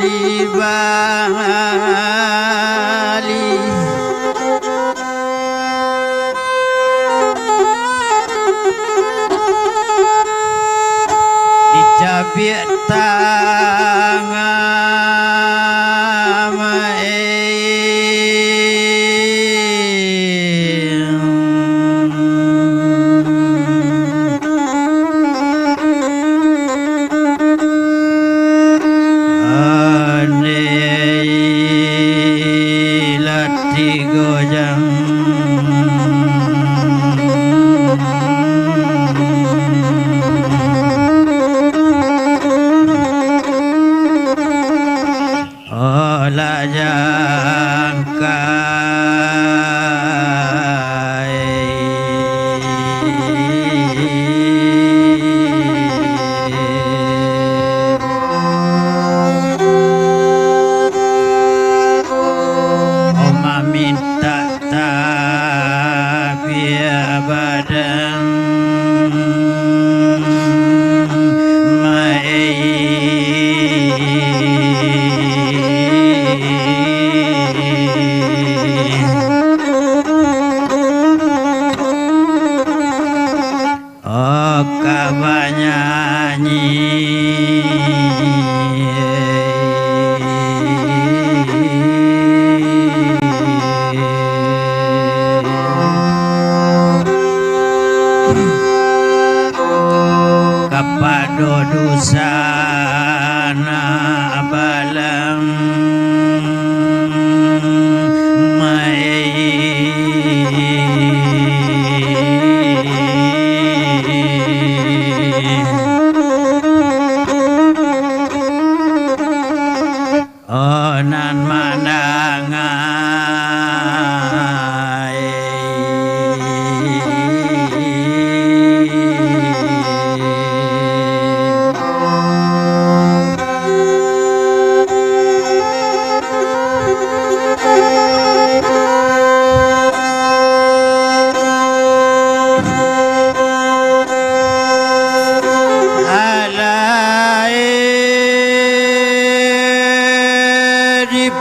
di Bali dicabik tangan dusana balam onan mandangai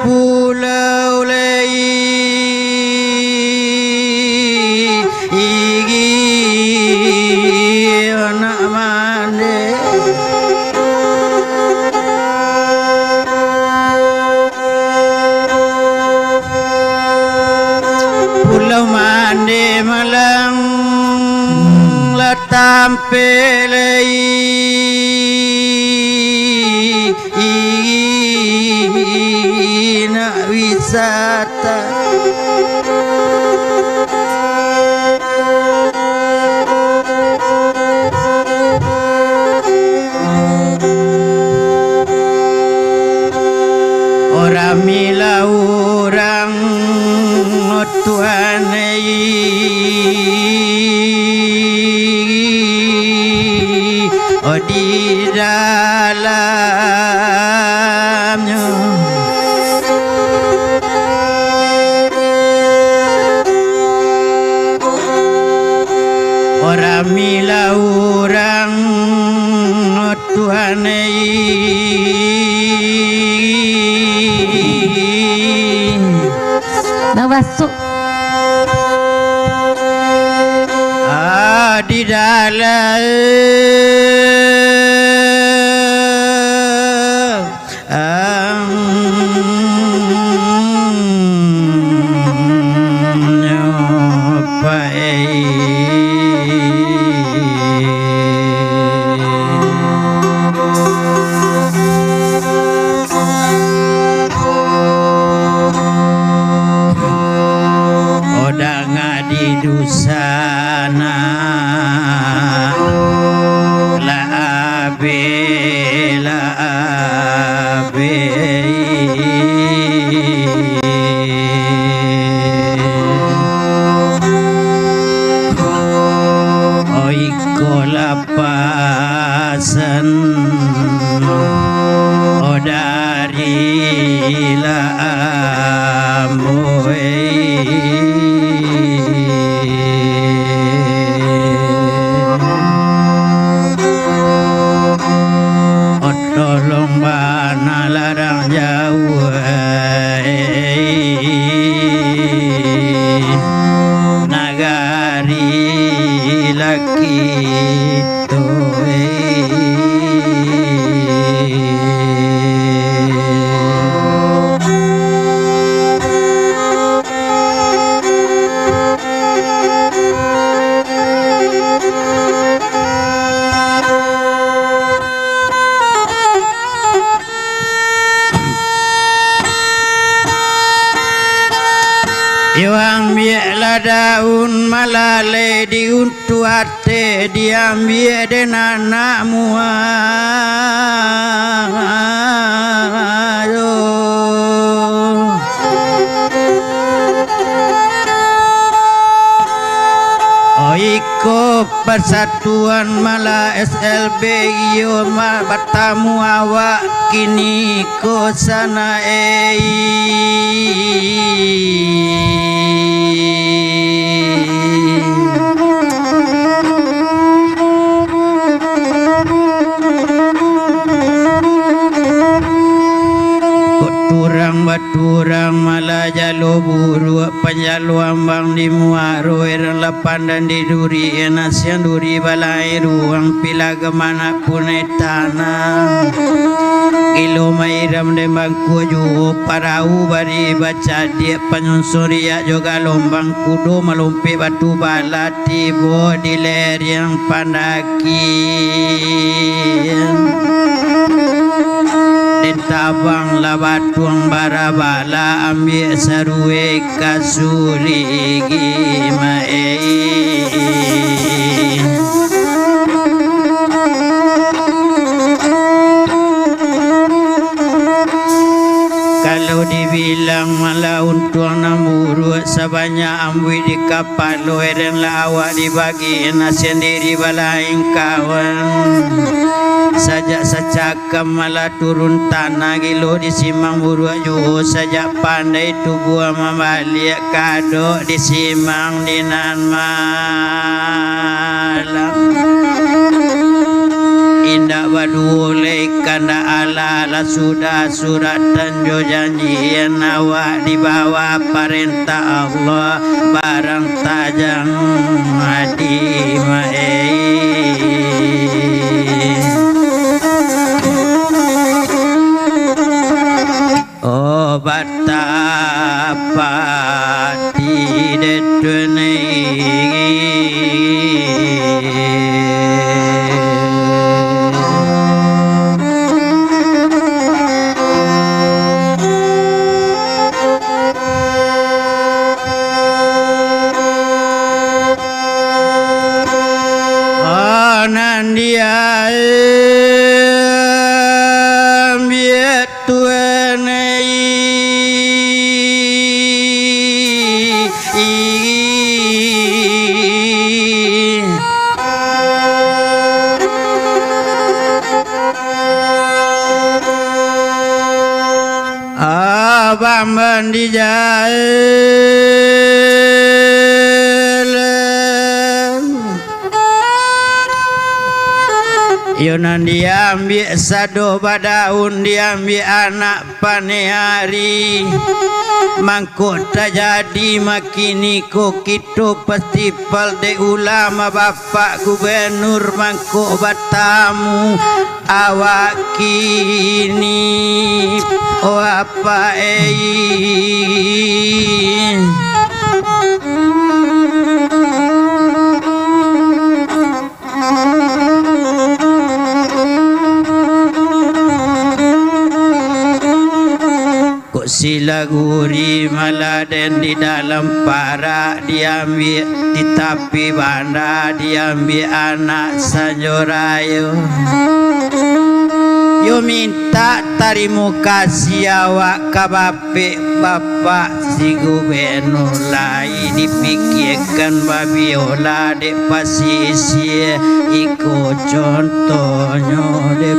Pulau Lei igi anak mande Pulau Mande Malang Latampe Lei wisata orang mila orang Tuhan di dalamnya orang mila orang Tuhan Nawasuk di dalam dusana la abe oi kolapasan o dari la amoy larang Ambil daun malale diuntu ate diambil den anak muayo Oiko persatuan mala SLB iyo ma batamu awak kini ko sana Baturang malah jalo buru panjalo ambang di muaro erang lapan dan di duri enasian duri balai ruang pila kemana pun tanah kilo mairam de bangku ju parau bari baca dia penyusuria juga lombang kudo melumpi batu balati bo di ler yang pandaki tabang labatuang barabala ambil sarue kasuri gimae kalau dibilang malah untuk namuru sabanya ambui di kapal loeren lawa dibagi sendiri balaing kawan sajak secakam malah turun tanah gilo disimang buruk juhu sajak pandai tubuh membalik kado disimang dinan malam indah badulai kanda ala sudah surat tanjo janjian awak di bawah perintah Allah barang tajam hadi betapa tidak Bamban di jalan Yonan diambil sado badaun diambil anak panehari mangkuk tak jadi makini ko kita festival de ulama bapak gubernur mangkuk batamu awak kini oh apa kok sila guri maladen di dalam para diambil di tepi bandar diambil anak sanjorayo yo minta terima kasih awak kabape bapak si gubernur lai dipikirkan babiola de pasisi ikut contohnya de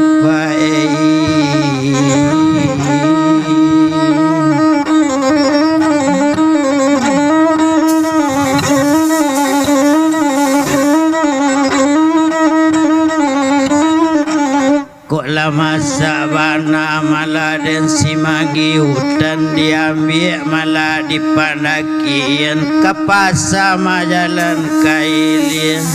lama sabana malah dan simagi hutan diambil malah dipanakian kapasa majalan kailin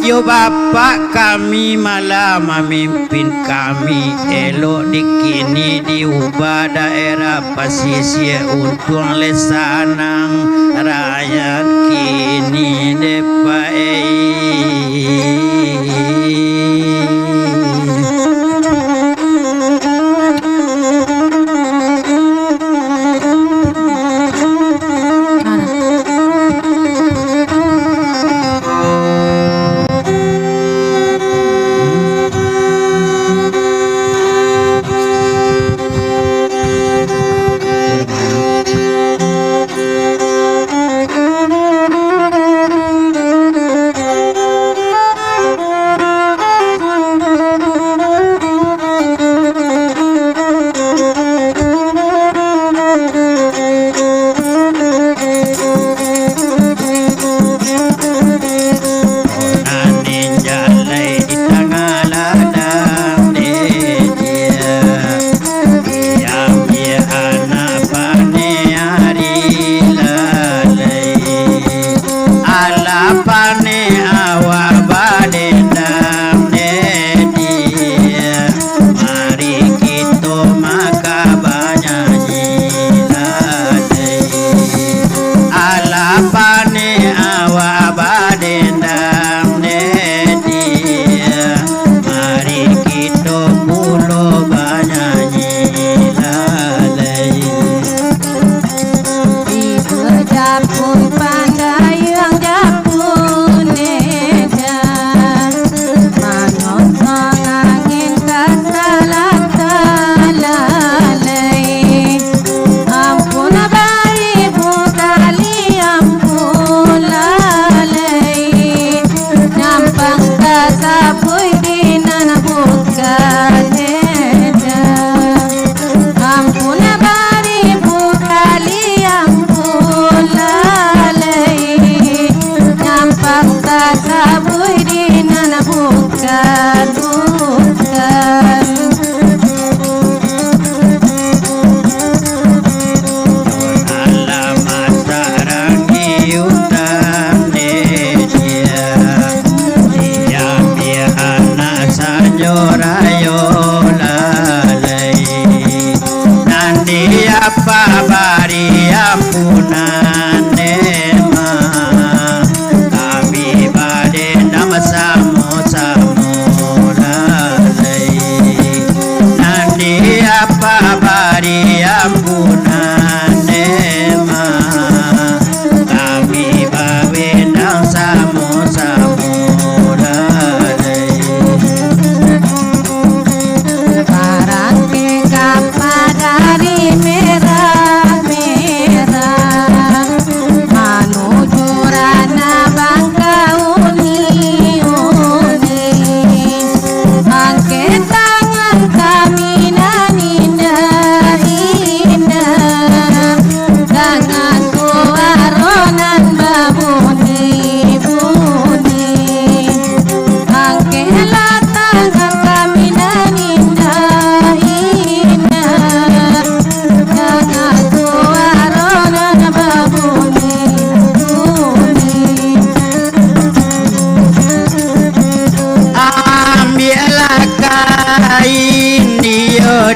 yo bapak kami malah memimpin kami elok dikini diubah daerah pesisir untuk lesanang rakyat kini depai rayo rayo lalai nandi apa bari ampunan nema kami bade nama samo samo lalai nandi apa bari ampunan nema kami bawe nama samo samo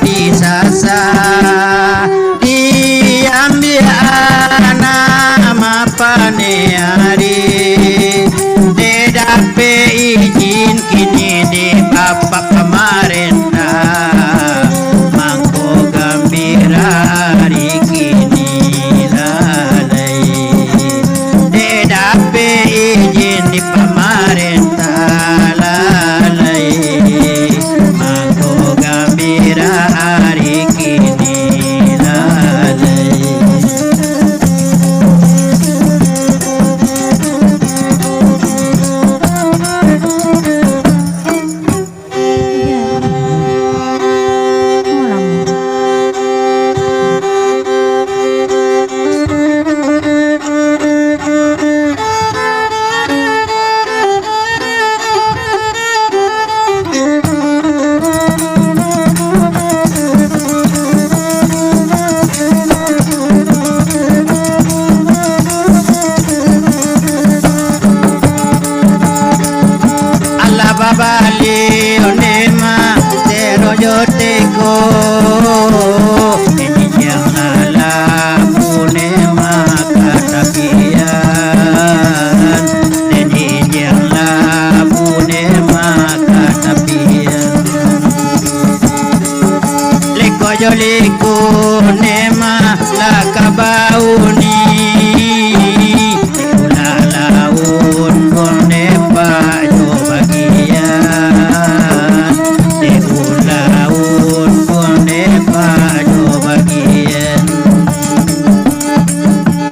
di sasa diambil nama paneari dedape izin kini di bapak pemerintah mangko gembira hari kini lalai dedape izin di pemerintah lalai mangko gembira hari kini lalai Bali onema tero yoteko ini yang ala punema katapian ini yang ala punema katapian leko yo leko nema la kabauni